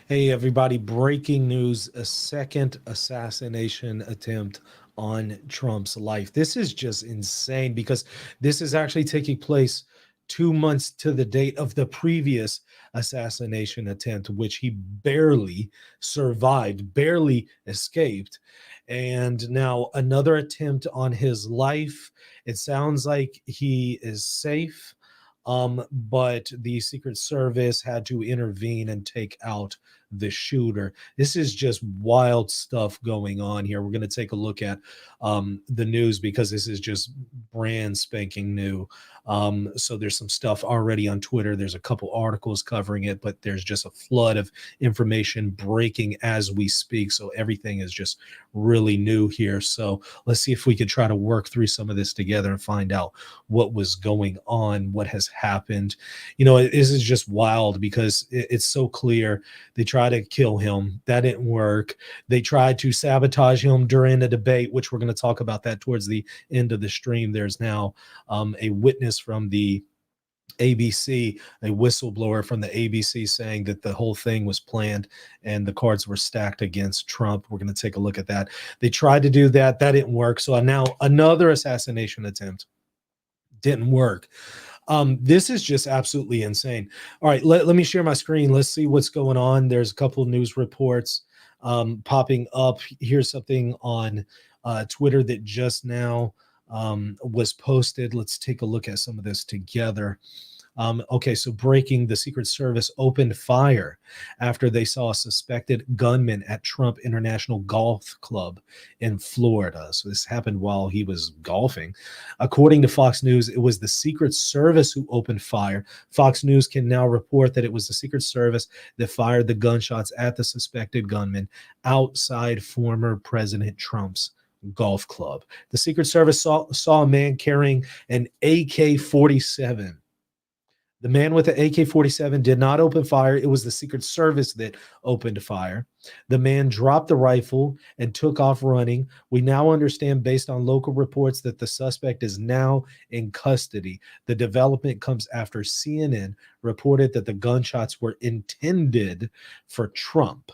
Hey, everybody, breaking news, a second assassination attempt on Trump's life. This is just insane because this is actually taking place 2 months to the date of the previous assassination attempt, which he barely survived, barely escaped. And now another attempt on his life. It sounds like he is safe. But the Secret Service had to intervene and take out the shooter. This is just wild stuff going on here. We're going to take a look at the news because this is just brand spanking new. So there's some stuff already on Twitter. There's a couple articles covering it, but there's just a flood of information breaking as we speak. So everything is just really new here. So let's see if we could try to work through some of this together and find out what was going on, what has happened. This is just wild because it's so clear. They tried to kill him. That didn't work. They tried to sabotage him during a debate, which we're going to talk about that towards the end of the stream. There's now a witness from the ABC, a whistleblower from the ABC saying that the whole thing was planned and the cards were stacked against Trump. We're going to take a look at that. They tried to do that. That didn't work. So now another assassination attempt didn't work. This is just absolutely insane. All right, let me share my screen. Let's see what's going on. There's a couple of news reports popping up. Here's something on Twitter that just now was posted. Let's take a look at some of this together. Okay, so breaking, the Secret Service opened fire after they saw a suspected gunman at Trump International Golf Club in Florida. So this happened while he was golfing. According to Fox News, it was the Secret Service who opened fire. Fox News can now report that it was the Secret Service that fired the gunshots at the suspected gunman outside former President Trump's golf club. The Secret Service saw a man carrying an AK-47. The man with the AK-47 did not open fire. It was the Secret Service that opened fire. The man dropped the rifle and took off running. We now understand, based on local reports, that the suspect is now in custody. The development comes after CNN reported that the gunshots were intended for Trump.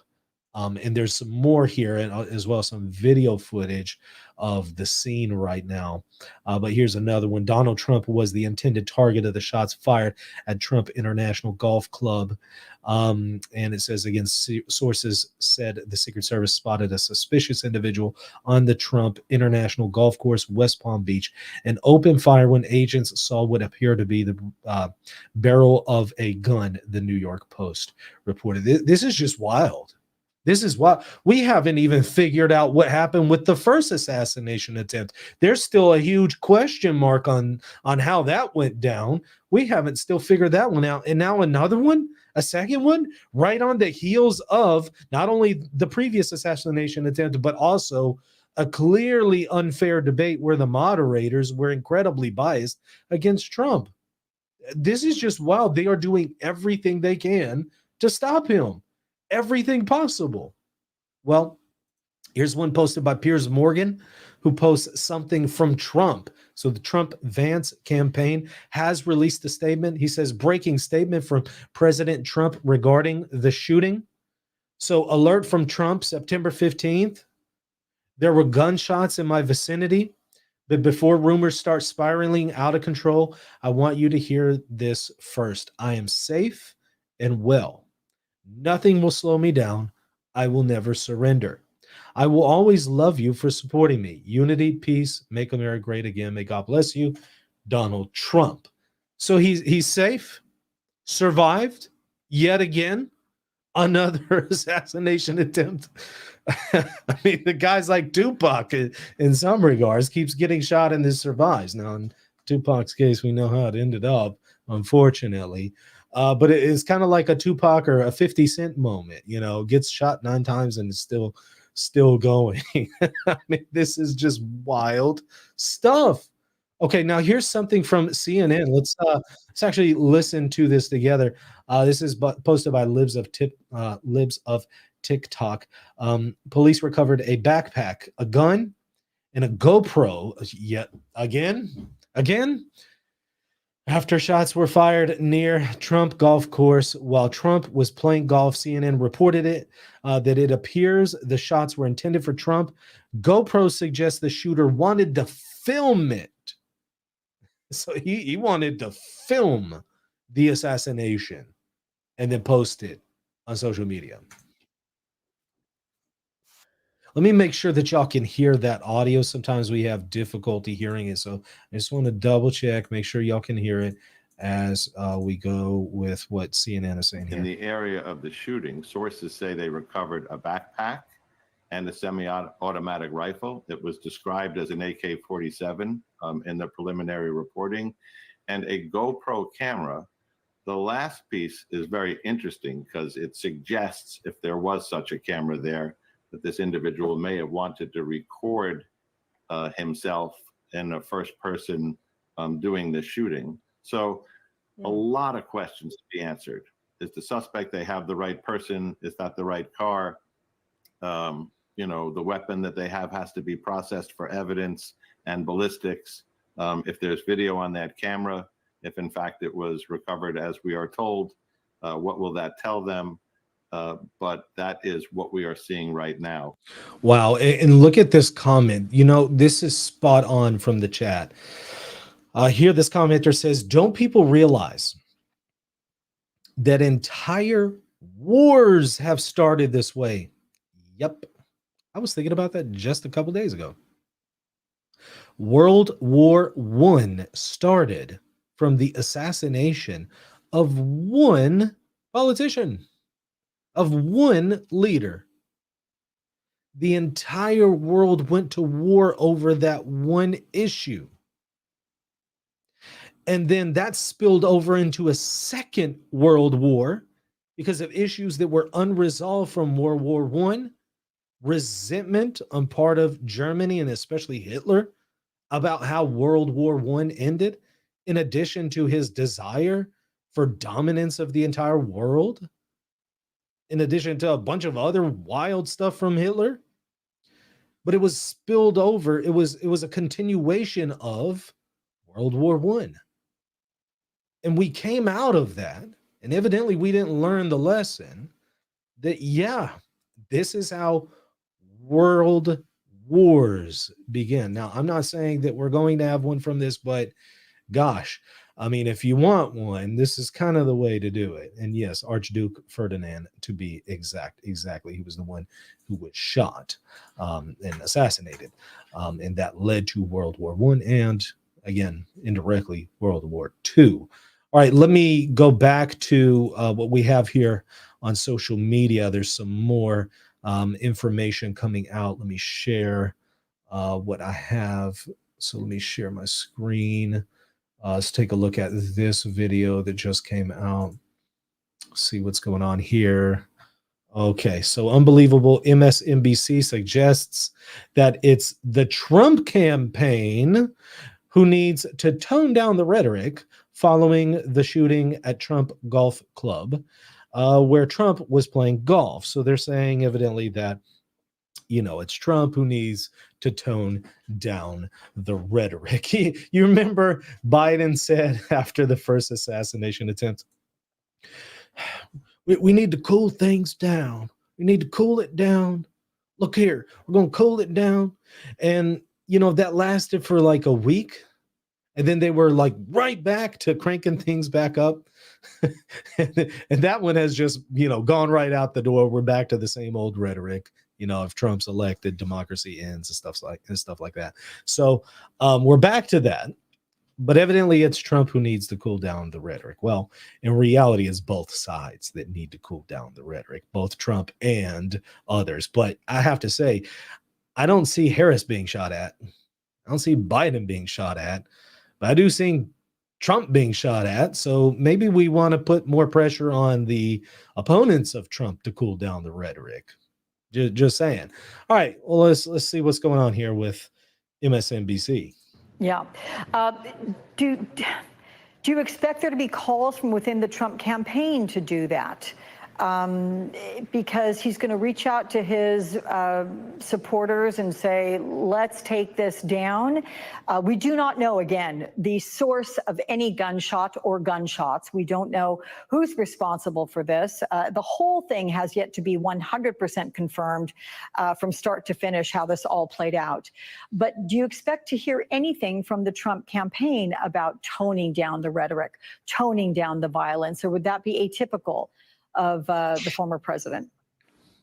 And there's some more here, and as well as some video footage of the scene right now. But here's another one. Donald Trump was the intended target of the shots fired at Trump International Golf Club. And it says, again, sources said the Secret Service spotted a suspicious individual on the Trump International Golf Course, West Palm Beach, and opened fire when agents saw what appeared to be the barrel of a gun, the New York Post reported. This is just wild. This is why we haven't even figured out what happened with the first assassination attempt. There's still a huge question mark on how that went down. We haven't still figured that one out. And now another one, a second one, right on the heels of not only the previous assassination attempt, but also a clearly unfair debate where the moderators were incredibly biased against Trump. This is just wild. They are doing everything they can to stop him. Everything possible. Well, here's one posted by Piers Morgan, who posts something from Trump. So the Trump Vance campaign has released a statement. He says, breaking statement from President Trump regarding the shooting. So alert from Trump, September 15th. There were gunshots in my vicinity, but before rumors start spiraling out of control, I want you to hear this first. I am safe and well. Nothing will slow me down. I will never surrender. I will always love you for supporting me. Unity, peace, make America great again. May God bless you, Donald Trump. So he's safe, survived yet again another assassination attempt. I mean, the guy's like Tupac in some regards, keeps getting shot and then survives. Now, in Tupac's case, we know how it ended up, unfortunately. But it is kind of like a Tupac or a 50 Cent moment, gets shot 9 times and is still going. I mean, this is just wild stuff. Okay, now here's something from CNN. Let's actually listen to this together. This is posted by Libs of TikTok. Police recovered a backpack, a gun, and a GoPro yet again. After shots were fired near Trump golf course while Trump was playing golf, CNN reported that it appears the shots were intended for Trump. GoPro suggests the shooter wanted to film it. So he wanted to film the assassination and then post it on social media. Let me make sure that y'all can hear that audio. Sometimes we have difficulty hearing it. So I just want to double check, make sure y'all can hear it as we go with what CNN is saying here. In the area of the shooting, sources say they recovered a backpack and a semi-automatic rifle. It was described as an AK-47 in the preliminary reporting, and a GoPro camera. The last piece is very interesting because it suggests, if there was such a camera there, that this individual may have wanted to record himself in a first person doing the shooting. So a lot of questions to be answered. Is the suspect, they have the right person? Is that the right car? The weapon that they have has to be processed for evidence and ballistics. If there's video on that camera, if in fact it was recovered as we are told, what will that tell them? But that is what we are seeing right now. Wow. And look at this comment. This is spot on from the chat. Here, this commenter says, don't people realize that entire wars have started this way? Yep. I was thinking about that just a couple days ago. World War I started from the assassination of one politician, of one leader. The entire world went to war over that one issue. And then that spilled over into a second world war because of issues that were unresolved from World War I, resentment on part of Germany and especially Hitler about how World War I ended, in addition to his desire for dominance of the entire world, in addition to a bunch of other wild stuff from Hitler. But it was spilled over. It was a continuation of World War I. And we came out of that, and evidently we didn't learn the lesson that, this is how world wars begin. Now, I'm not saying that we're going to have one from this, but gosh, I mean, if you want one, this is kind of the way to do it. And yes, Archduke Ferdinand, to be exactly, he was the one who was shot and assassinated. And that led to World War I and, again, indirectly, World War II. All right, let me go back to what we have here on social media. There's some more information coming out. Let me share what I have. So let me share my screen. Let's take a look at this video that just came out. See what's going on here. Okay, so unbelievable. MSNBC suggests that it's the Trump campaign who needs to tone down the rhetoric following the shooting at Trump Golf Club, where Trump was playing golf. So they're saying evidently that, it's Trump who needs to tone down the rhetoric. You remember Biden said after the first assassination attempt, we need to cool things down. We need to cool it down. Look here, we're going to cool it down. And, that lasted for like a week. And then they were like right back to cranking things back up. And that one has just, gone right out the door. We're back to the same old rhetoric. If Trump's elected, democracy ends and stuff like that. So we're back to that. But evidently it's Trump who needs to cool down the rhetoric. Well, in reality, it's both sides that need to cool down the rhetoric, both Trump and others. But I have to say, I don't see Harris being shot at. I don't see Biden being shot at. But I do see Trump being shot at. So maybe we want to put more pressure on the opponents of Trump to cool down the rhetoric. Just saying. All right. Well, let's see what's going on here with MSNBC. Yeah. Do you expect there to be calls from within the Trump campaign to do that? because he's going to reach out to his supporters and say, let's take this down. We do not know, again, the source of any gunshot or gunshots. We don't know who's responsible for this. The whole thing has yet to be 100% confirmed from start to finish how this all played out. But do you expect to hear anything from the Trump campaign about toning down the rhetoric, toning down the violence, or would that be atypical of the former president?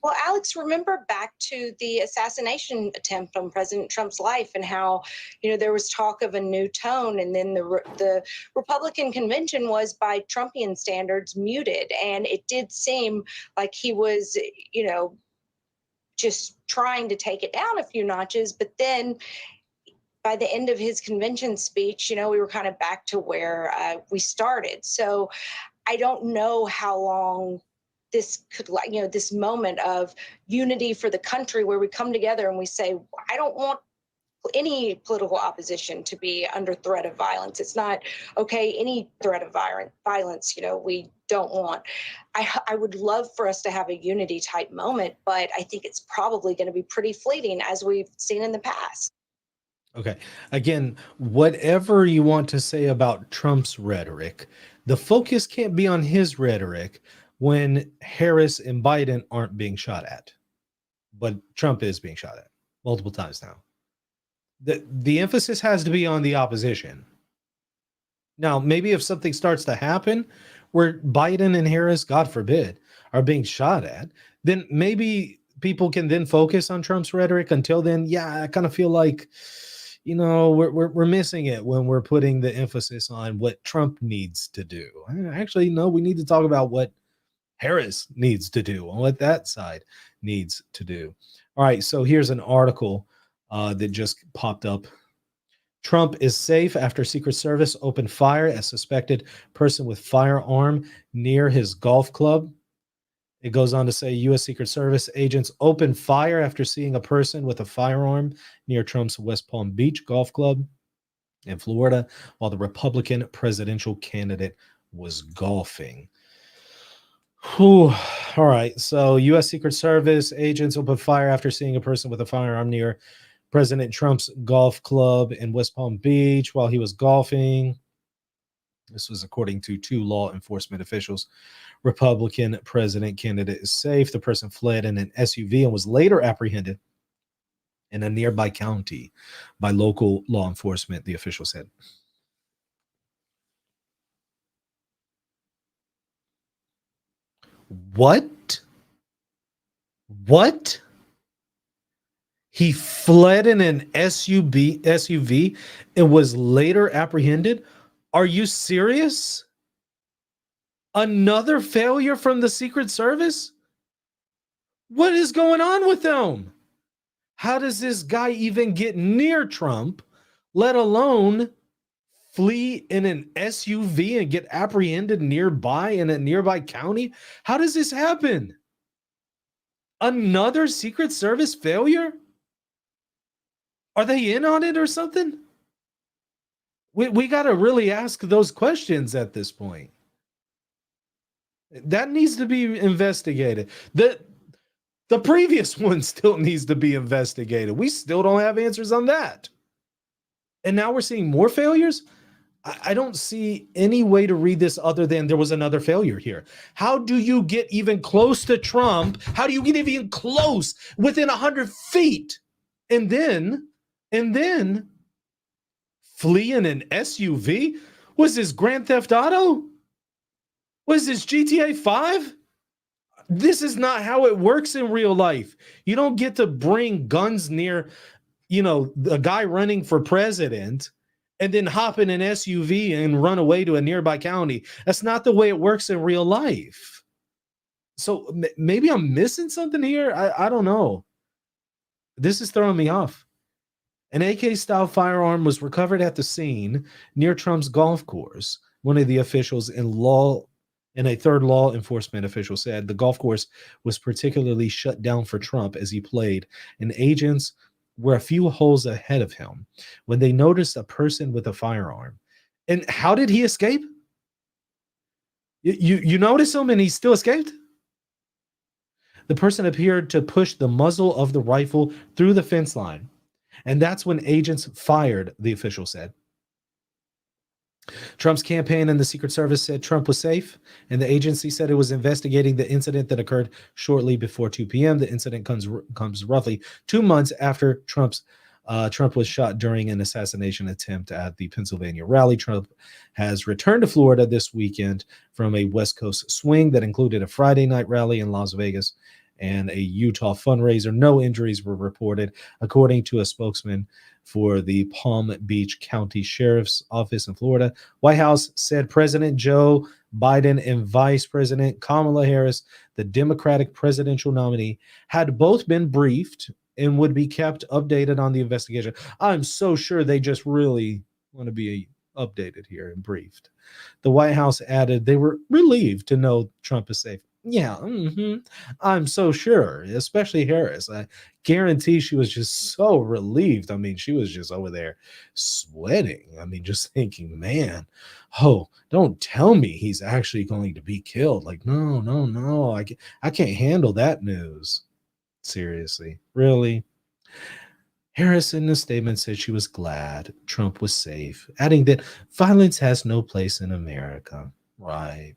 Well, Alex, remember back to the assassination attempt on President Trump's life and how, there was talk of a new tone, and then the Republican convention was, by Trumpian standards, muted, and it did seem like he was, just trying to take it down a few notches, but then by the end of his convention speech, we were kind of back to where we started. So I don't know how long this could, this moment of unity for the country where we come together and we say, I don't want any political opposition to be under threat of violence. It's not okay, any threat of violence, we don't want. I would love for us to have a unity type moment, but I think it's probably going to be pretty fleeting, as we've seen in the past. Okay. Again, whatever you want to say about Trump's rhetoric, the focus can't be on his rhetoric when Harris and Biden aren't being shot at. But Trump is being shot at multiple times now. The emphasis has to be on the opposition. Now, maybe if something starts to happen where Biden and Harris, God forbid, are being shot at, then maybe people can then focus on Trump's rhetoric. Until then, yeah, I kind of feel like, we're missing it when we're putting the emphasis on what Trump needs to do. Actually, no, we need to talk about what Harris needs to do and what that side needs to do. All right, so here's an article that just popped up. Trump is safe after Secret Service opened fire at suspected person with firearm near his golf club. It goes on to say U.S. Secret Service agents opened fire after seeing a person with a firearm near Trump's West Palm Beach golf club in Florida while the Republican presidential candidate was golfing. Whew. All right. So U.S. Secret Service agents opened fire after seeing a person with a firearm near President Trump's golf club in West Palm Beach while he was golfing. This was according to two law enforcement officials. Republican president candidate is safe. The person fled in an SUV and was later apprehended in a nearby county by local law enforcement, the official said. What? He fled in an SUV and was later apprehended? Are you serious? Another failure from the Secret Service? What is going on with them? How does this guy even get near Trump, let alone flee in an SUV and get apprehended nearby in a nearby county? How does this happen? Another Secret Service failure? Are they in on it or something? We got to really ask those questions at this point. That needs to be investigated. The previous one still needs to be investigated. We still don't have answers on that. And now we're seeing more failures? I don't see any way to read this other than there was another failure here. How do you get even close to Trump? How do you get even close within 100 feet? And then flee in an SUV? Was this Grand Theft Auto? Was this GTA 5? This is not how it works in real life. You don't get to bring guns near, a guy running for president and then hop in an SUV and run away to a nearby county. That's not the way it works in real life. So maybe I'm missing something here. I don't know. This is throwing me off. An AK-style firearm was recovered at the scene near Trump's golf course. One of the officials and a third law enforcement official said the golf course was particularly shut down for Trump as he played, and agents were a few holes ahead of him when they noticed a person with a firearm. And how did he escape? You notice him and he still escaped? The person appeared to push the muzzle of the rifle through the fence line, and that's when agents fired, the official said. Trump's campaign and the Secret Service said Trump was safe, and the agency said it was investigating the incident that occurred shortly before 2 p.m. The incident comes roughly 2 months after Trump was shot during an assassination attempt at the Pennsylvania rally. Trump has returned to Florida this weekend from a West Coast swing that included a Friday night rally in Las Vegas and a Utah fundraiser. No injuries were reported, according to a spokesman for the Palm Beach County Sheriff's Office in Florida. White House said President Joe Biden and Vice President Kamala Harris, the Democratic presidential nominee, had both been briefed and would be kept updated on the investigation. I'm so sure they just really want to be updated here and briefed. The White House added they were relieved to know Trump is safe. Yeah, I'm so sure, especially Harris. I guarantee she was just so relieved. I mean, she was just over there sweating. I mean, just thinking, man, oh, don't tell me he's actually going to be killed. Like, no, I can't handle that news. Seriously, really? Harris, in a statement, said she was glad Trump was safe, adding that violence has no place in America. Right.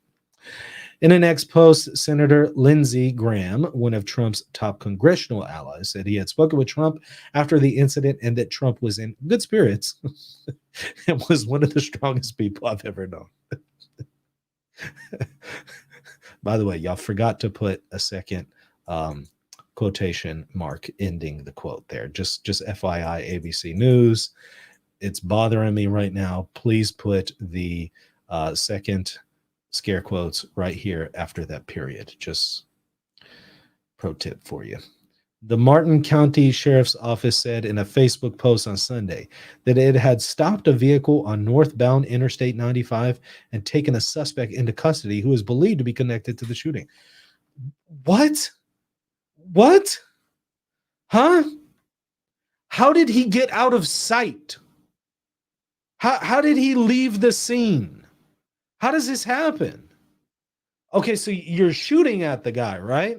In an ex post, Senator Lindsey Graham, one of Trump's top congressional allies, said he had spoken with Trump after the incident and that Trump was in good spirits and was one of the strongest people I've ever known. By the way, y'all forgot to put a second quotation mark ending the quote there. Just FYI, ABC News. It's bothering me right now. Please put the second scare quotes right here after that period. Just pro tip for you. The Martin County Sheriff's Office said in a Facebook post on Sunday that it had stopped a vehicle on northbound Interstate 95 and taken a suspect into custody who is believed to be connected to the shooting. What? Huh? How did he get out of sight? How did he leave the scene? How does this happen? Okay, so you're shooting at the guy, right?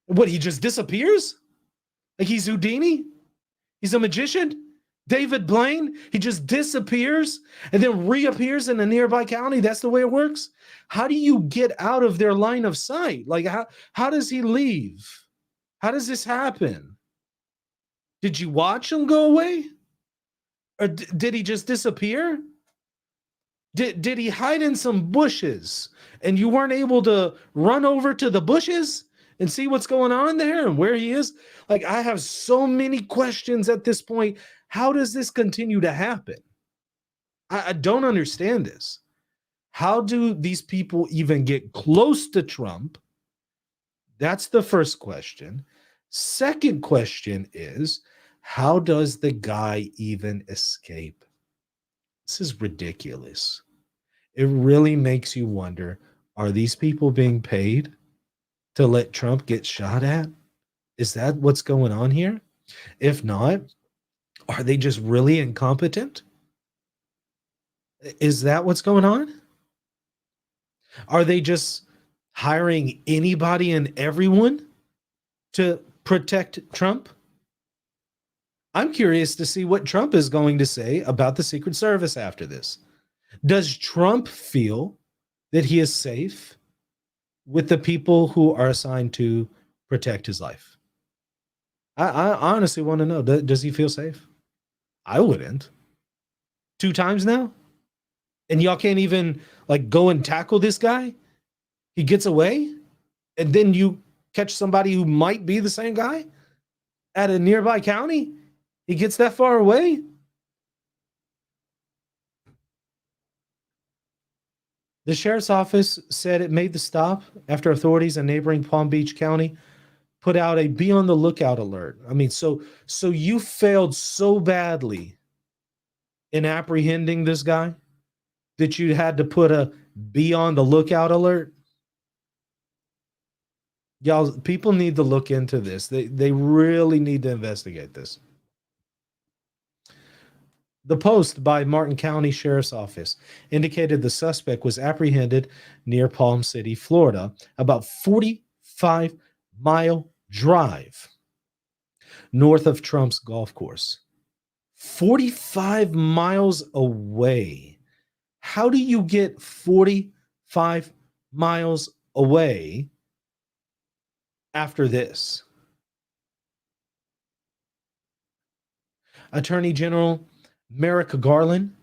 What, he just disappears? Like he's Houdini? He's a magician? David Blaine? He just disappears and then reappears in a nearby county? That's the way it works? How do you get out of their line of sight? Like how does he leave? How does this happen? Did you watch him go away? Or did he just disappear? Did he hide in some bushes and you weren't able to run over to the bushes and see what's going on there and where he is? Like, I have so many questions at this point. How does this continue to happen? I don't understand this. How do these people even get close to Trump? That's the first question. Second question is, how does the guy even escape? This is ridiculous. It really makes you wonder, are these people being paid to let Trump get shot at? Is that what's going on here? If not, are they just really incompetent? Is that what's going on? Are they just hiring anybody and everyone to protect Trump? I'm curious to see what Trump is going to say about the Secret Service after this. Does Trump feel that he is safe with the people who are assigned to protect his life? I honestly want to know, does he feel safe? I wouldn't. 2 times now? And y'all can't even like go and tackle this guy? He gets away? And then you catch somebody who might be the same guy at a nearby county? He gets that far away? The sheriff's office said it made the stop after authorities in neighboring Palm Beach County put out a be on the lookout alert. I mean, so you failed so badly in apprehending this guy that you had to put a be on the lookout alert? Y'all, people need to look into this. They really need to investigate this. The post by Martin County Sheriff's Office indicated the suspect was apprehended near Palm City, Florida, about 45 mile drive north of Trump's golf course. 45 miles away. How do you get 45 miles away after this? Attorney General Merrick Garland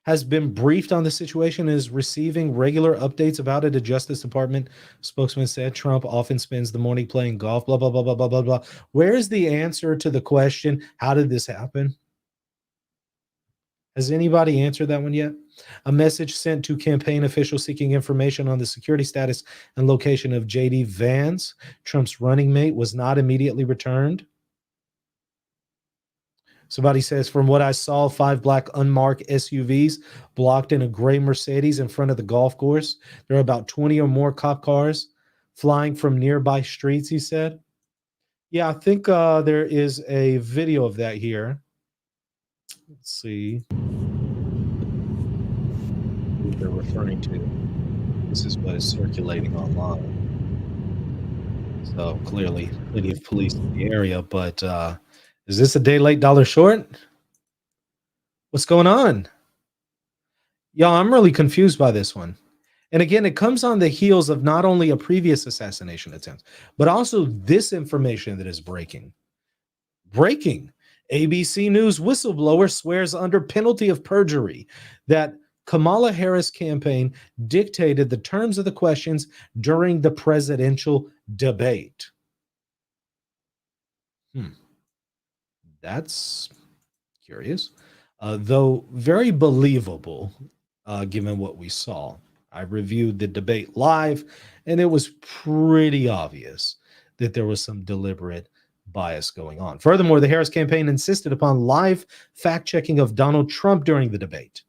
has been briefed on the situation and is receiving regular updates about it. The Justice Department spokesman said Trump often spends the morning playing golf, blah, blah, blah, blah, blah, blah, blah. Where is the answer to the question, how did this happen? Has anybody answered that one yet? A message sent to campaign officials seeking information on the security status and location of J.D. Vance, Trump's running mate, was not immediately returned. Somebody says, from what I saw, 5 black unmarked SUVs blocked in a gray Mercedes in front of the golf course. There are about 20 or more cop cars flying from nearby streets, he said. Yeah, I think there is a video of that here. Let's see who they're referring to. This is what is circulating online. So clearly, plenty of police in the area, but is this a day late, dollar short? What's going on? Y'all, I'm really confused by this one. And again, it comes on the heels of not only a previous assassination attempt, but also this information that is breaking. Breaking. ABC News whistleblower swears under penalty of perjury that Kamala Harris campaign dictated the terms of the questions during the presidential debate. That's curious, though very believable, given what we saw. I reviewed the debate live, and it was pretty obvious that there was some deliberate bias going on. Furthermore, the Harris campaign insisted upon live fact-checking of Donald Trump during the debate.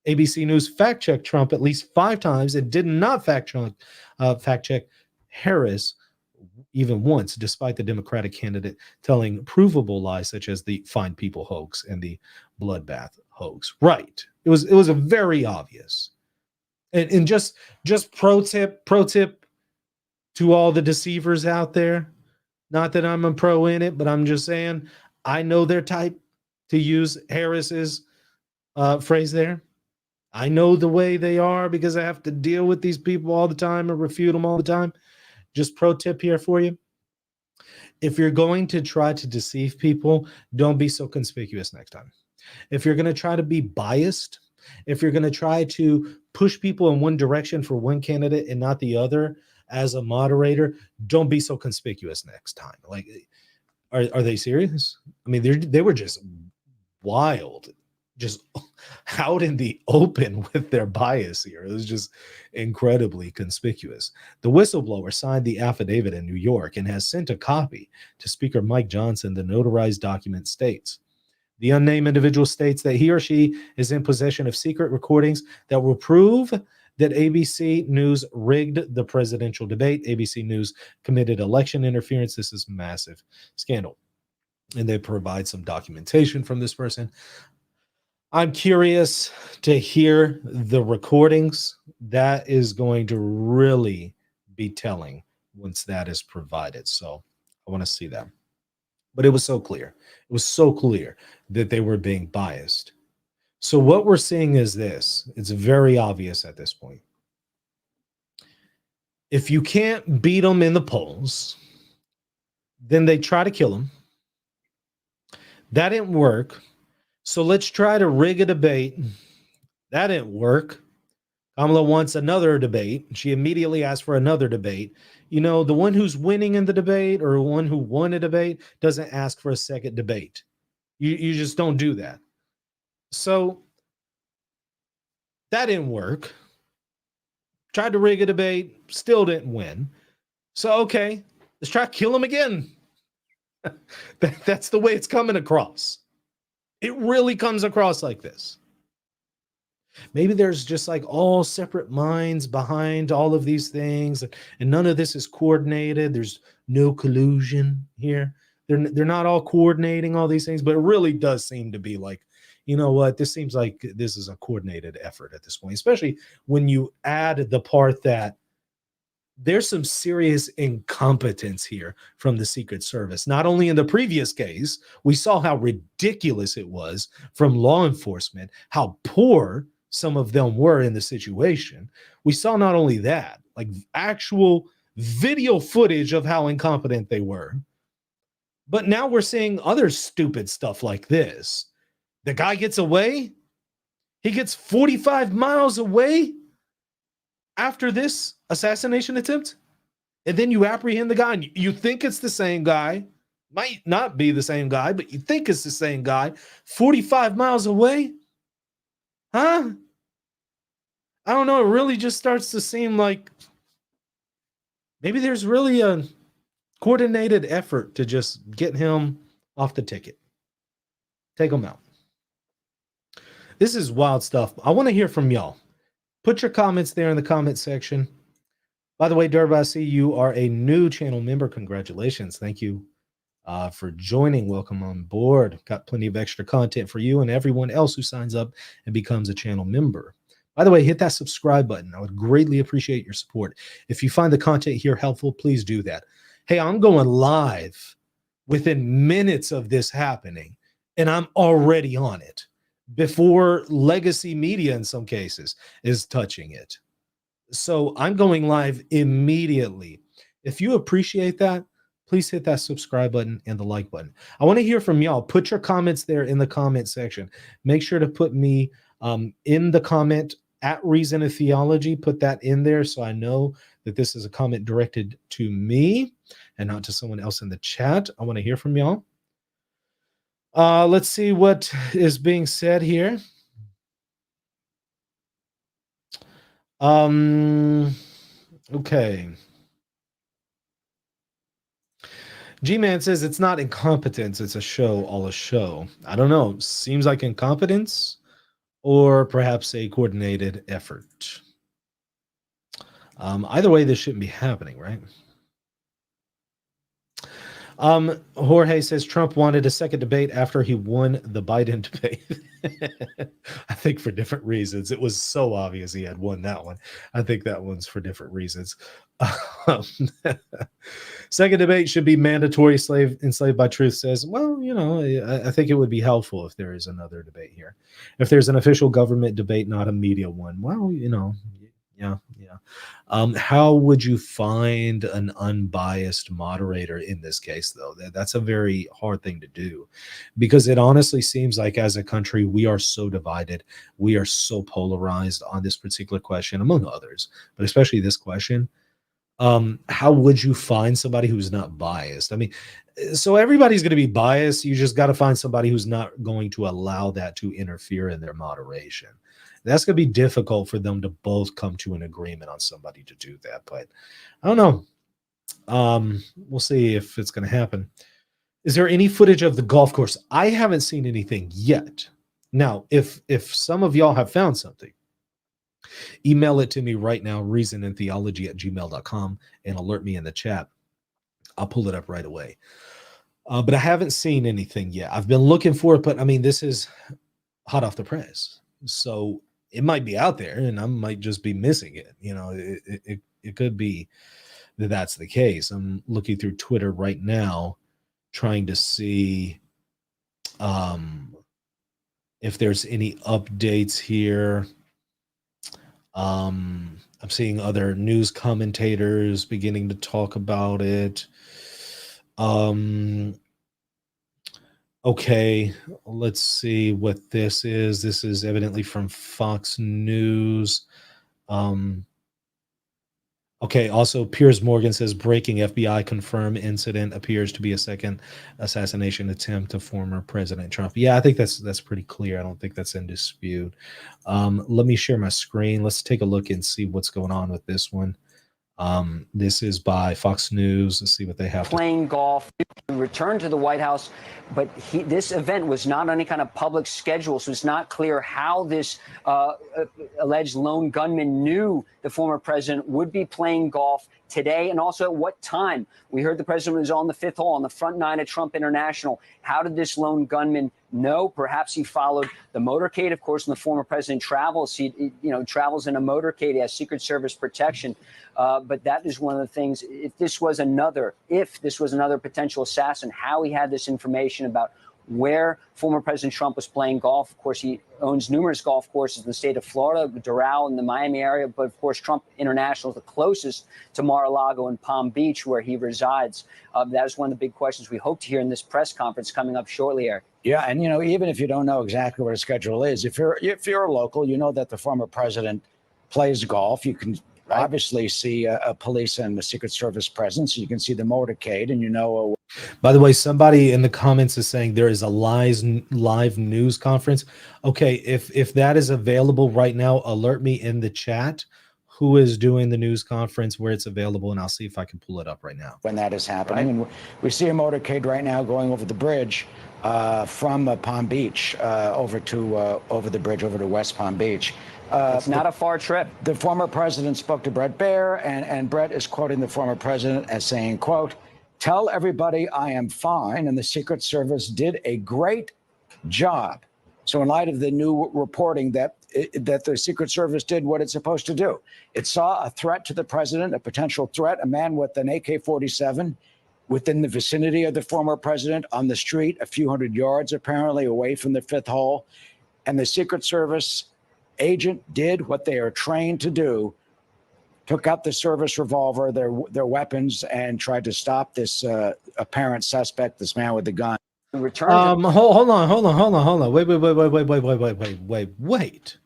ABC News fact-checked Trump at least 5 times and did not fact-check Harris even once, despite the Democratic candidate telling provable lies such as the Find People hoax and the bloodbath hoax. Right. It was a very obvious. And just pro tip to all the deceivers out there. Not that I'm a pro in it, but I'm just saying I know their type, to use Harris's phrase there. I know the way they are because I have to deal with these people all the time and refute them all the time. Just pro tip here for you. If you're going to try to deceive people, don't be so conspicuous next time. If you're going to try to be biased, if you're going to try to push people in one direction for one candidate and not the other as a moderator, don't be so conspicuous next time. Like, are they serious? I mean, they were just wild, just out in the open with their bias here. It was just incredibly conspicuous. The whistleblower signed the affidavit in New York and has sent a copy to Speaker Mike Johnson. The notarized document states, the unnamed individual states that he or she is in possession of secret recordings that will prove that ABC News rigged the presidential debate. ABC News committed election interference. This is massive scandal. And they provide some documentation from this person. I'm curious to hear the recordings. That is going to really be telling once that is provided. So I want to see that. But it was so clear. It was so clear that they were being biased. So what we're seeing is this. It's very obvious at this point. If you can't beat them in the polls, then they try to kill them. That didn't work. So let's try to rig a debate. That didn't work. Kamala wants another debate. She immediately asked for another debate. You know, the one who's winning in the debate or one who won a debate doesn't ask for a second debate. You just don't do that. So that didn't work. Tried to rig a debate, still didn't win. So, okay, let's try to kill him again. That's the way it's coming across. It really comes across like this. Maybe there's just like all separate minds behind all of these things, and none of this is coordinated. There's no collusion here. They're not all coordinating all these things, but it really does seem to be like, you know what? This seems like this is a coordinated effort at this point, especially when you add the part that there's some serious incompetence here from the Secret Service. Not only in the previous case, we saw how ridiculous it was from law enforcement, how poor some of them were in the situation. We saw not only that, like actual video footage of how incompetent they were, but now we're seeing other stupid stuff like this. The guy gets away. He gets 45 miles away after this assassination attempt. And then you apprehend the guy and you think it's the same guy. Might not be the same guy, but you think it's the same guy. 45 miles away? Huh? I don't know. It really just starts to seem like maybe there's really a coordinated effort to just get him off the ticket. Take him out. This is wild stuff. I want to hear from y'all. Put your comments there in the comment section. By the way, Derb, I see you are a new channel member. Congratulations. Thank you for joining. Welcome on board. Got plenty of extra content for you and everyone else who signs up and becomes a channel member. By the way, hit that subscribe button. I would greatly appreciate your support. If you find the content here helpful, please do that. Hey, I'm going live within minutes of this happening, and I'm already on it before legacy media in some cases is touching it. So I'm going live immediately. If you appreciate that, please hit that subscribe button and the like button. I want to hear from y'all. Put your comments there in the comment section. Make sure to put me in the comment at Reason of Theology. Put that in there so I know that this is a comment directed to me and not to someone else in the chat. I want to hear from y'all. Let's see what is being said here. Okay. G-Man says it's not incompetence, it's a show, all a show. I don't know. Seems like incompetence or perhaps a coordinated effort. Either way, this shouldn't be happening, right? Jorge says Trump wanted a second debate after he won the Biden debate. I think for different reasons. It was so obvious he had won that one. I think that one's for different reasons. Second debate should be mandatory. Enslaved by Truth says, well, you know, I think it would be helpful if there is another debate here. If there's an official government debate, not a media one, well, you know, yeah. How would you find an unbiased moderator in this case, though? That's a very hard thing to do, because it honestly seems like as a country, we are so divided. We are so polarized on this particular question, among others, but especially this question. How would you find somebody who's not biased? I mean, so everybody's going to be biased. You just got to find somebody who's not going to allow that to interfere in their moderation. That's going to be difficult for them to both come to an agreement on somebody to do that. But I don't know. We'll see if it's going to happen. Is there any footage of the golf course? I haven't seen anything yet. Now, if some of y'all have found something, email it to me right now, reasonandtheology@gmail.com, and alert me in the chat. I'll pull it up right away. But I haven't seen anything yet. I've been looking for it, but I mean, this is hot off the press. So it might be out there and I might just be missing it. You know, it could be that that's the case. I'm looking through Twitter right now, trying to see if there's any updates here. I'm seeing other news commentators beginning to talk about it. Okay, let's see what this is. This is evidently from Fox News. Okay, also Piers Morgan says breaking FBI confirm incident appears to be a second assassination attempt of former President Trump. Yeah, I think that's pretty clear. I don't think that's in dispute. Let me share my screen. Let's take a look and see what's going on with this one. This is by Fox News. Let's see what they have. Playing golf, returned to the White House, but this event was not on any kind of public schedule, so it's not clear how this alleged lone gunman knew that the former president would be playing golf today, and also at what time. We heard the president was on the fifth hole on the front nine at Trump International. How did this lone gunman know? Perhaps he followed the motorcade. Of course, when the former president travels, he travels in a motorcade. He has Secret Service protection. But that is one of the things. If this was another potential assassin, how he had this information about where former President Trump was playing golf. Of course, he owns numerous golf courses in the state of Florida, Doral in the Miami area. But of course, Trump International is the closest to Mar-a-Lago and Palm Beach, where he resides. That is one of the big questions we hope to hear in this press conference coming up shortly, Eric. Yeah, and even if you don't know exactly what his schedule is, if you're a local, you know that the former president plays golf. You can obviously see a police and the Secret Service presence. You can see the motorcade, and By the way, somebody in the comments is saying there is a live news conference. Okay, if that is available right now, alert me in the chat who is doing the news conference, where it's available, and I'll see if I can pull it up right now. when that is happening. And we see a motorcade right now going over the bridge from Palm Beach over the bridge over to West Palm Beach. It's not a far trip. The former president spoke to Brett Baer, and Brett is quoting the former president as saying, quote, "Tell everybody I am fine, and the Secret Service did a great job." So in light of the new reporting that the Secret Service did what it's supposed to do, it saw a threat to the president, a potential threat, a man with an AK-47 within the vicinity of the former president on the street, a few hundred yards apparently away from the fifth hole. And the Secret Service agent did what they are trained to do, took out the service revolver, their weapons, and tried to stop this apparent suspect, this man with the gun. Hold on. Wait.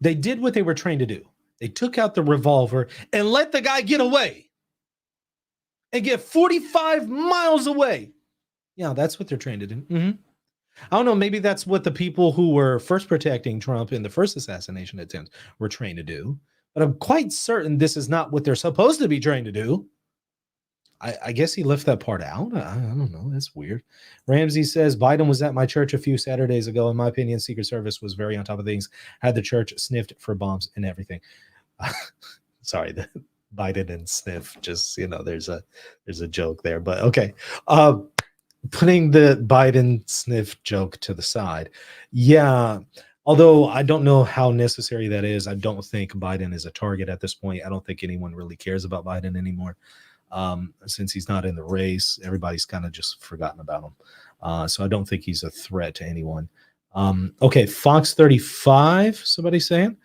They did what they were trained to do. They took out the revolver and let the guy get away and get 45 miles away. Yeah, that's what they're trained to do. I don't know. Maybe that's what the people who were first protecting Trump in the first assassination attempt were trained to do. But I'm quite certain this is not what they're supposed to be trained to do. I guess he left that part out. I don't know. That's weird. Ramsey says, Biden was at my church a few Saturdays ago. In my opinion, Secret Service was very on top of things. Had the church sniffed for bombs and everything. Sorry, the Biden and sniff. Just, there's a joke there. But okay. Putting the Biden sniff joke to the side. Yeah. Although I don't know how necessary that is. I don't think Biden is a target at this point. I don't think anyone really cares about Biden anymore. Since he's not in the race, everybody's kind of just forgotten about him. So I don't think he's a threat to anyone. Okay, Fox 35, somebody saying.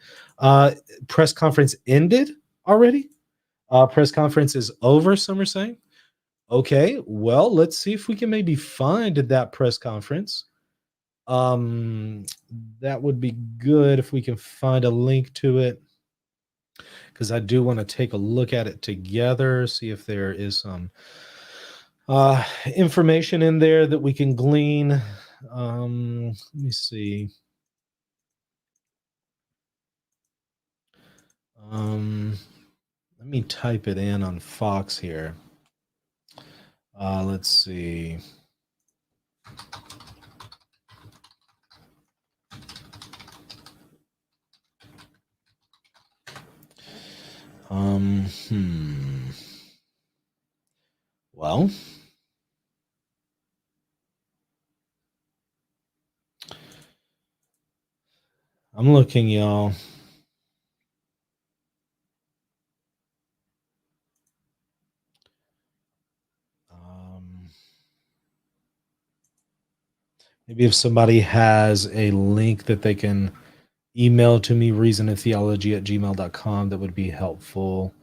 Press conference ended already? Press conference is over, some are saying. Okay, well, let's see if we can maybe find that press conference. That would be good if we can find a link to it, because I do want to take a look at it together, see if there is some information in there that we can glean. Let me see. Let me type it in on Fox here. Let's see. Well, I'm looking, y'all. Maybe if somebody has a link that they can email to me, reasonandtheology@gmail.com, that would be helpful.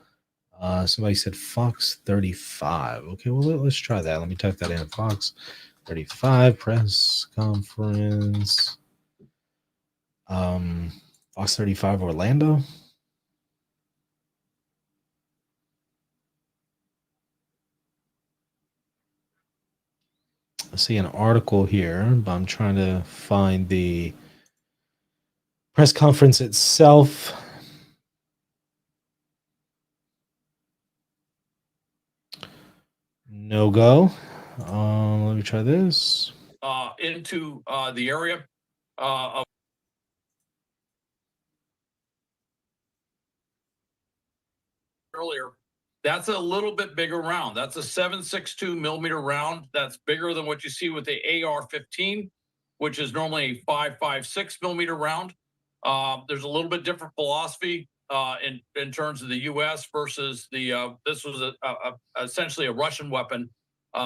Somebody said Fox 35. Okay, well, let's try that. Let me type that in. Fox 35 press conference. Fox 35 Orlando. I see an article here, but I'm trying to find the press conference itself. No go. Let me try this. Into the area of That's a little bit bigger round. That's a 7.62 millimeter round. That's bigger than what you see with the AR-15, which is normally a 5.56 millimeter round. There's a little bit different philosophy in terms of the U.S. versus the. This was essentially a Russian weapon.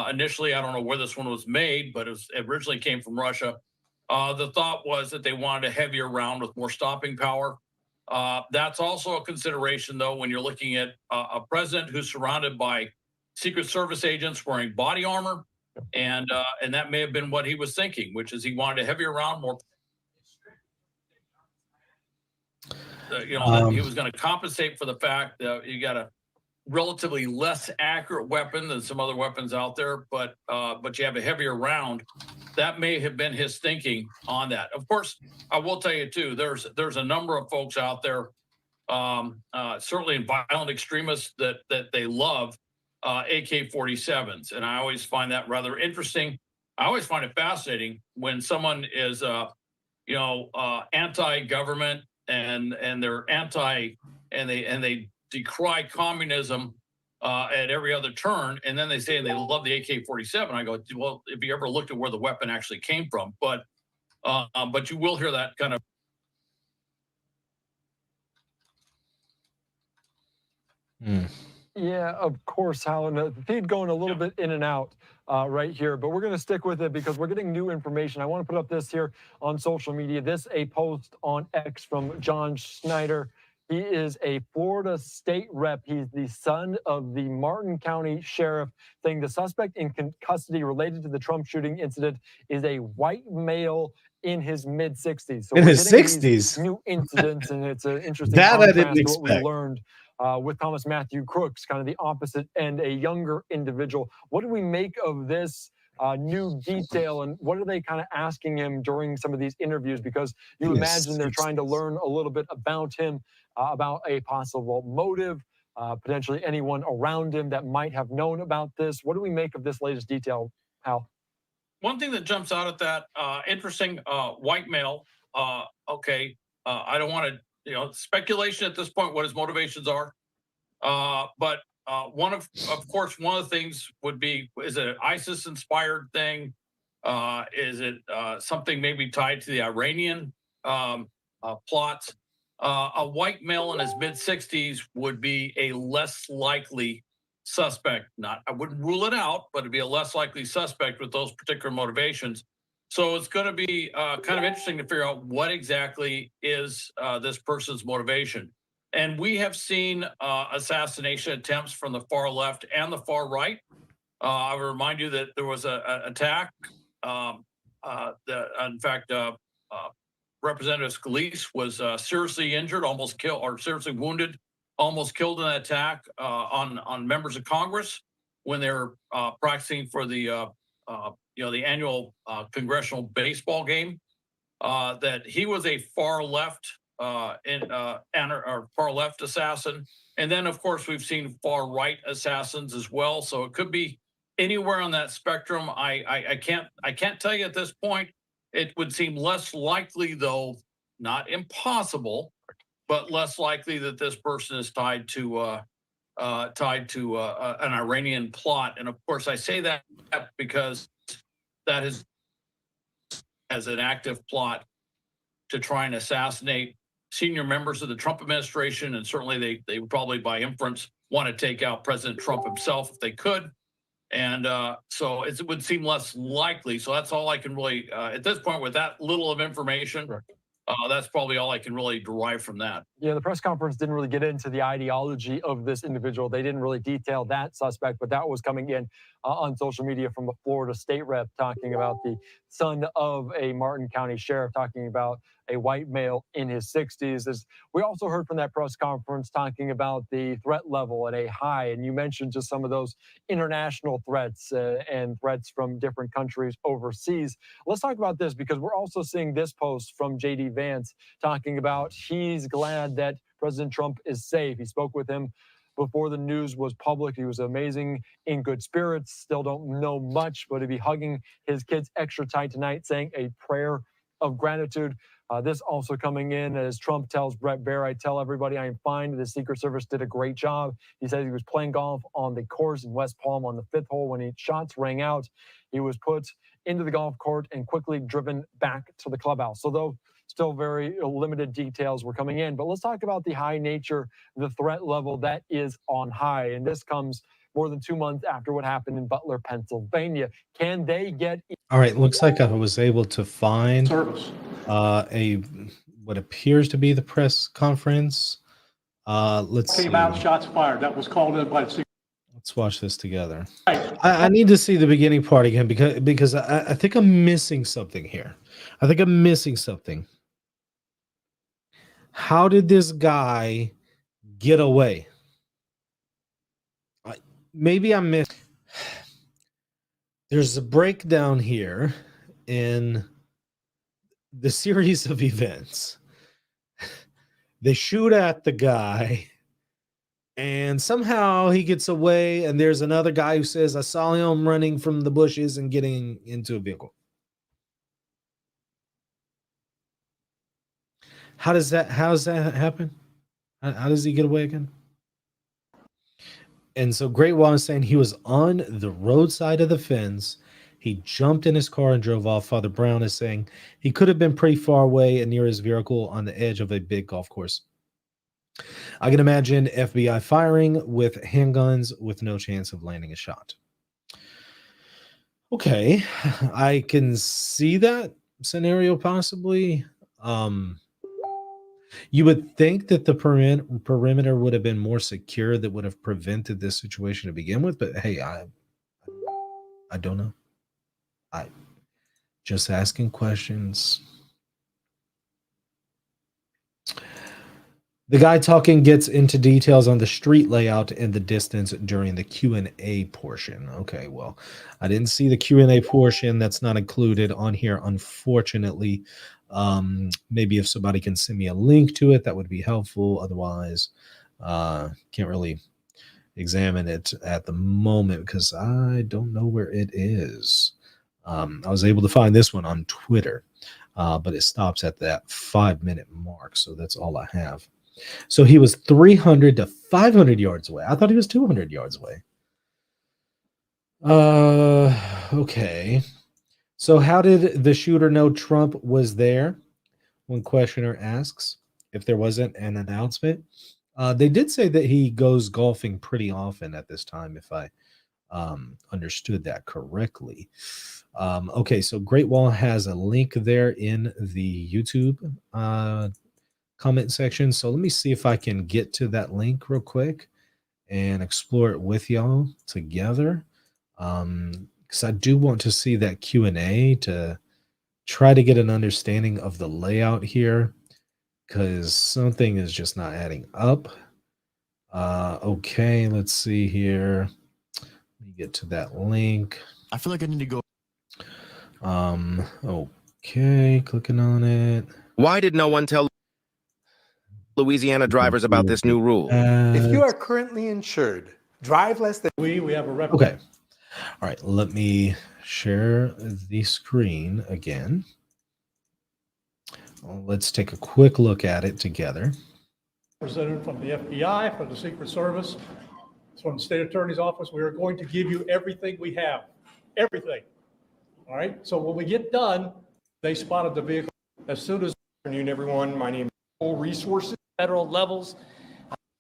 Initially, I don't know where this one was made, but it originally came from Russia. The thought was that they wanted a heavier round with more stopping power. That's also a consideration, though, when you're looking at a president who's surrounded by Secret Service agents wearing body armor, and that may have been what he was thinking, which is he wanted a heavier round, more. That he was going to compensate for the fact that you got a relatively less accurate weapon than some other weapons out there, but you have a heavier round. That may have been his thinking on that. Of course, I will tell you too. There's a number of folks out there, certainly violent extremists that they love AK-47s, and I always find that rather interesting. I always find it fascinating when someone is anti-government and they're anti and they decry communism at every other turn, and then they say they love the AK-47. I go, well, if you ever looked at where the weapon actually came from, but you will hear that kind of. Yeah, of course, Hal. And the feed going a little bit in and out right here, but we're going to stick with it because we're getting new information. I want to put up this here on social media. This a post on X from John Schneider. He is a Florida state rep. He's the son of the Martin County sheriff, saying the suspect in custody related to the Trump shooting incident is a white male in his mid-60s. So in we're his getting 60s. these new incidents, and it's an interesting That I contrast didn't to what we expect. learned with Thomas Matthew Crooks, kind of the opposite end, a younger individual. What do we make of this new detail, and what are they kind of asking him during some of these interviews? Because you imagine they're trying to learn a little bit about him, about a possible motive, potentially anyone around him that might have known about this. What do we make of this latest detail, Hal? One thing that jumps out at that, interesting, white male. Okay, I don't want to, speculation at this point what his motivations are. But one of course, one of the things would be, is it an ISIS-inspired thing? Is it something maybe tied to the Iranian plots? A white male in his mid-60s would be a less likely suspect. I wouldn't rule it out, but it'd be a less likely suspect with those particular motivations. So it's going to be kind of interesting to figure out what exactly is this person's motivation. And we have seen assassination attempts from the far left and the far right. I would remind you that there was an attack. In fact, Representative Scalise was seriously injured, almost killed, or seriously wounded, almost killed in an attack on members of Congress when they were practicing for the annual congressional baseball game. That he was a far left or far left assassin, and then of course we've seen far right assassins as well. So it could be anywhere on that spectrum. I can't tell you at this point. It would seem less likely, though, not impossible, but less likely that this person is tied to an Iranian plot. And of course, I say that because that is as an active plot to try and assassinate senior members of the Trump administration, and certainly they would probably, by inference, want to take out President Trump himself if they could. And so it would seem less likely. So that's all I can really, at this point, with that little of information, that's probably all I can really derive from that. Yeah, the press conference didn't really get into the ideology of this individual. They didn't really detail that suspect, but that was coming in on social media from a Florida state rep talking about the son of a Martin County sheriff, talking about a white male in his 60s. As we also heard from that press conference talking about the threat level at a high, and you mentioned just some of those international threats and threats from different countries overseas. Let's talk about this, because we're also seeing this post from J.D. Vance talking about he's glad that President Trump is safe. He spoke with him before the news was public. He was amazing, in good spirits, still don't know much, but he'll be hugging his kids extra tight tonight, saying a prayer of gratitude. This also coming in as Trump tells Brett Baer, I tell everybody I am fine. The Secret Service did a great job. He said he was playing golf on the course in West Palm on the 5th hole when shots rang out. He was put into the golf court and quickly driven back to the clubhouse. So though still very limited details were coming in, but let's talk about the high nature, the threat level that is on high. And this comes more than 2 months after what happened in Butler, Pennsylvania. Can they get? All right, looks like I was able to find Service. a what appears to be the press conference. Let's see. Came out, shots fired. That was called in by the Secret. Let's watch this together. I need to see the beginning part again because I think I'm missing something here. I think I'm missing something. How did this guy get away? Maybe I missed. There's a breakdown here in the series of events. They shoot at the guy, and somehow he gets away, and there's another guy who says, I saw him running from the bushes and getting into a vehicle. How does that happen? How does he get away again? And so Great Wall is saying he was on the roadside of the fence. He jumped in his car and drove off. Father Brown is saying he could have been pretty far away and near his vehicle on the edge of a big golf course. I can imagine FBI firing with handguns with no chance of landing a shot. Okay, I can see that scenario possibly. You would think that the perimeter would have been more secure, that would have prevented this situation to begin with, but hey, I don't know. I just asking questions. The guy talking gets into details on the street layout and the distance during the Q&A portion. Okay, well, I didn't see the Q&A portion. That's not included on here, unfortunately. Maybe if somebody can send me a link to it, that would be helpful. Otherwise, can't really examine it at the moment because I don't know where it is. I was able to find this one on Twitter, but it stops at that 5-minute mark. So that's all I have. So he was 300 to 500 yards away. I thought he was 200 yards away. Okay. So how did the shooter know Trump was there? One questioner asks if there wasn't an announcement. They did say that he goes golfing pretty often at this time, if I understood that correctly. Okay, so Great Wall has a link there in the YouTube comment section. So let me see if I can get to that link real quick and explore it with y'all together. Because I do want to see that Q&A to try to get an understanding of the layout here, because something is just not adding up. Okay, let's see here. Let me get to that link. I feel like I need to go. Okay, clicking on it. Why did no one tell Louisiana drivers about this new rule? If you are currently insured, drive less than. We have a rep. Okay. All right, let me share the screen again. Let's take a quick look at it together. Representative from the FBI, from the Secret Service, from the state attorney's office. We are going to give you everything we have. Everything. All right. So when we get done, they spotted the vehicle. As soon as. Good afternoon, everyone. My name is Full Resources, federal levels.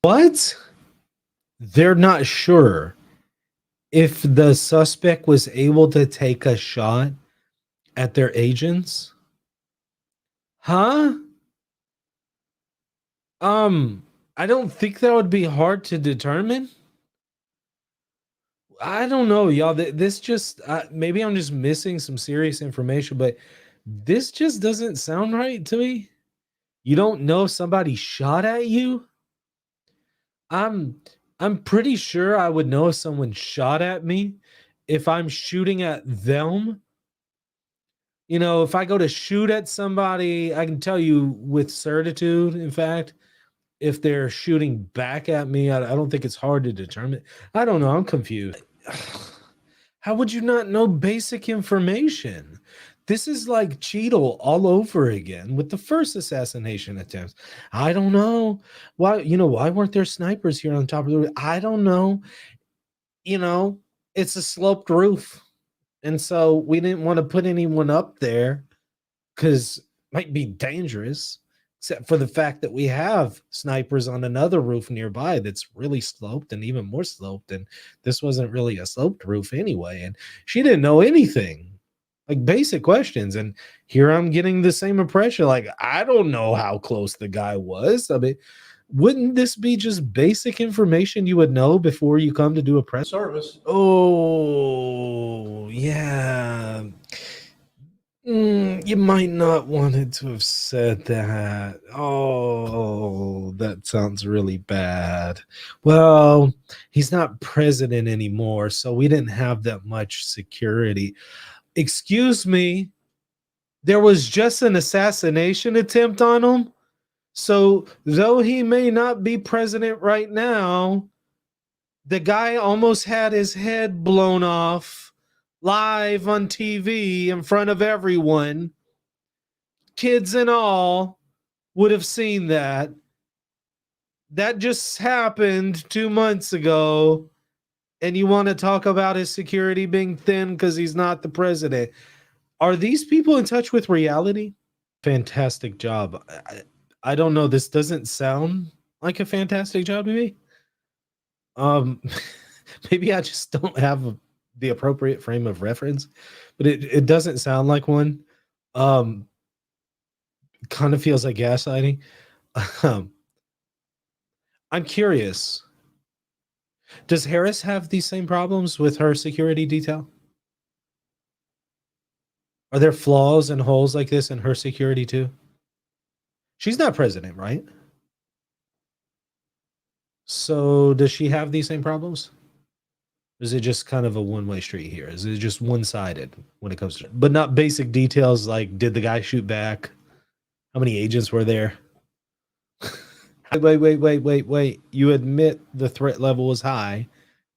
What? They're not sure if the suspect was able to take a shot at their agents. Huh? I don't think that would be hard to determine. I don't know, y'all. This just maybe I'm just missing some serious information, but this just doesn't sound right to me. You don't know if somebody shot at you? I'm pretty sure I would know if someone shot at me if I'm shooting at them. You know, if I go to shoot at somebody, I can tell you with certitude, in fact, if they're shooting back at me. I don't think it's hard to determine. I don't know. I'm confused. How would you not know basic information? This is like Cheadle all over again with the first assassination attempts. I don't know why, why weren't there snipers here on top of the roof? I don't know. It's a sloped roof. And so we didn't want to put anyone up there because it might be dangerous, except for the fact that we have snipers on another roof nearby that's really sloped and even more sloped. And this wasn't really a sloped roof anyway. And she didn't know anything, like basic questions. And here I'm getting the same impression. Like, I don't know how close the guy was. I mean, wouldn't this be just basic information you would know before you come to do a press service. Oh, yeah. You might not wanted to have said that. Oh, that sounds really bad. Well, he's not president anymore, so we didn't have that much security. Excuse me. There was just an assassination attempt on him. So, though he may not be president right now, the guy almost had his head blown off live on TV in front of everyone. Kids and all would have seen that. That just happened 2 months ago. And you want to talk about his security being thin because he's not the president. Are these people in touch with reality? Fantastic job. I don't know. This doesn't sound like a fantastic job to me. Maybe I just don't have the appropriate frame of reference, but it doesn't sound like one. Kind of feels like gaslighting. I'm curious. Does Harris have these same problems with her security detail? Are there flaws and holes like this in her security too? She's not president, right? So does she have these same problems? Or is it just kind of a one-way street here? Is it just one-sided when it comes to, but not basic details like, did the guy shoot back? How many agents were there? Wait. You admit the threat level was high,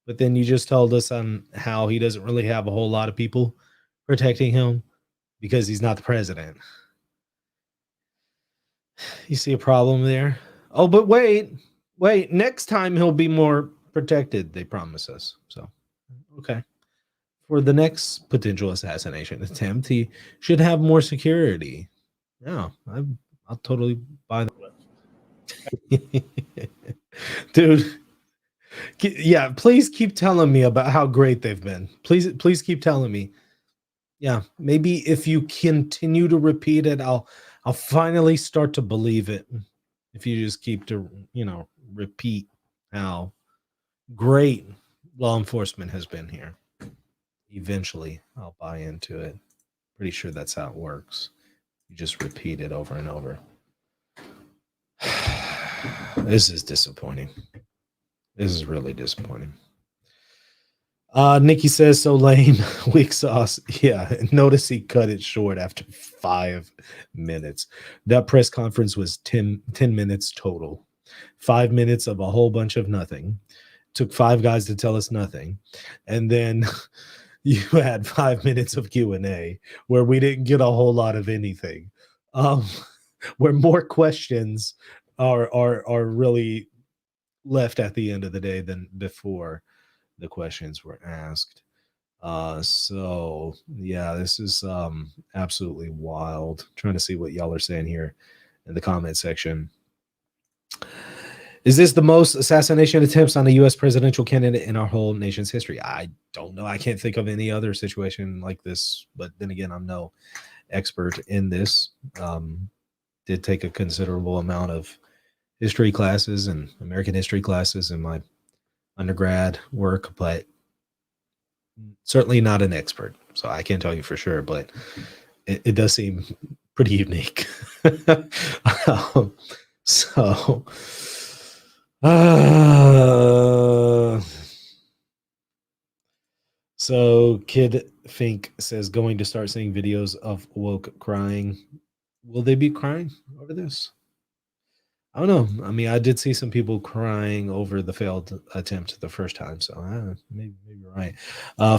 but then you just told us on how he doesn't really have a whole lot of people protecting him because he's not the president. You see a problem there? Oh, but wait. Next time he'll be more protected, they promise us. So, okay. For the next potential assassination attempt, he should have more security. Yeah, I'll totally buy that. Dude. Yeah, please keep telling me about how great they've been. Please keep telling me. Yeah, maybe if you continue to repeat it, I'll finally start to believe it. If you just keep to, repeat how great law enforcement has been here. Eventually, I'll buy into it. Pretty sure that's how it works. You just repeat it over and over. This is disappointing. This is really disappointing. Nikki says, so lame. Weak sauce. Yeah, notice he cut it short after 5 minutes. That press conference was 10 minutes total. 5 minutes of a whole bunch of nothing. Took 5 guys to tell us nothing. And then you had 5 minutes of Q&A where we didn't get a whole lot of anything. Where more questions are really left at the end of the day than before the questions were asked. So yeah, this is absolutely wild. Trying to see what y'all are saying here in the comment section. Is this the most assassination attempts on a U.S. presidential candidate in our whole nation's history? I don't know. I can't think of any other situation like this, but then again, I'm no expert in this. Did take a considerable amount of history classes and American history classes in my undergrad work, but certainly not an expert. So I can't tell you for sure, but it does seem pretty unique. So Kid Fink says, going to start seeing videos of woke crying. Will they be crying over this? I don't know. I mean, I did see some people crying over the failed attempt the first time, so maybe you're right.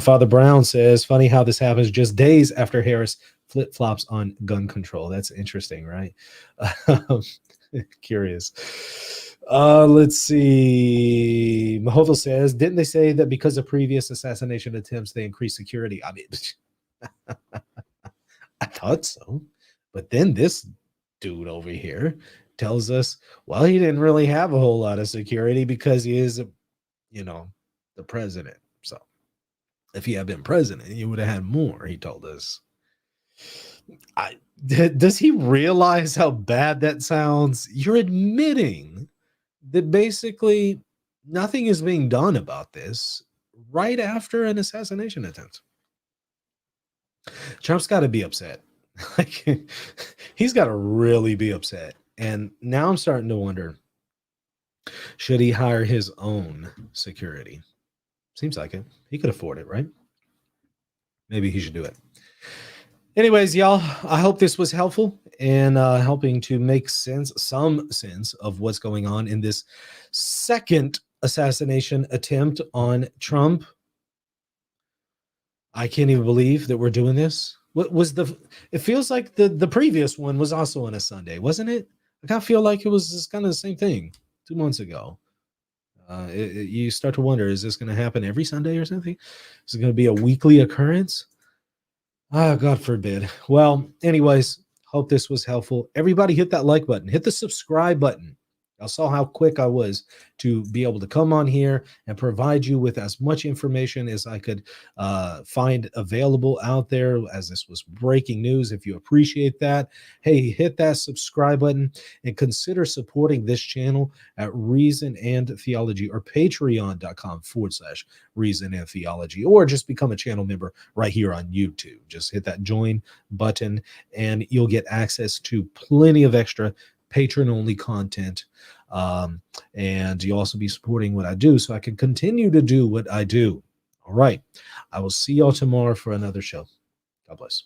Father Brown says, funny how this happens just days after Harris flip-flops on gun control. That's interesting, right? Curious. Let's see. Mahovel says, didn't they say that because of previous assassination attempts, they increased security? I mean, I thought so. But then this dude over here tells us, well, he didn't really have a whole lot of security because he is, the president. So if he had been president, he would have had more, he told us. Does he realize how bad that sounds? You're admitting that basically nothing is being done about this right after an assassination attempt. Trump's got to be upset. Like, he's got to really be upset. And now I'm starting to wonder, should he hire his own security? Seems like it. He could afford it, right? Maybe he should do it. Anyways, y'all, I hope this was helpful in helping to make some sense of what's going on in this second assassination attempt on Trump. I can't even believe that we're doing this. What was it feels like the previous one was also on a Sunday, wasn't it? I kind of feel like it was just kind of the same thing 2 months ago. You start to wonder, is this going to happen every Sunday or something? Is it going to be a weekly occurrence? Oh, God forbid. Well, anyways, hope this was helpful. Everybody hit that like button. Hit the subscribe button. I saw how quick I was to be able to come on here and provide you with as much information as I could find available out there, as this was breaking news. If you appreciate that, hey, hit that subscribe button and consider supporting this channel at Reason and Theology or patreon.com/Reason and Theology, or just become a channel member right here on YouTube. Just hit that join button and you'll get access to plenty of extra patron-only content. And you'll also be supporting what I do so I can continue to do what I do. All right. I will see y'all tomorrow for another show. God bless.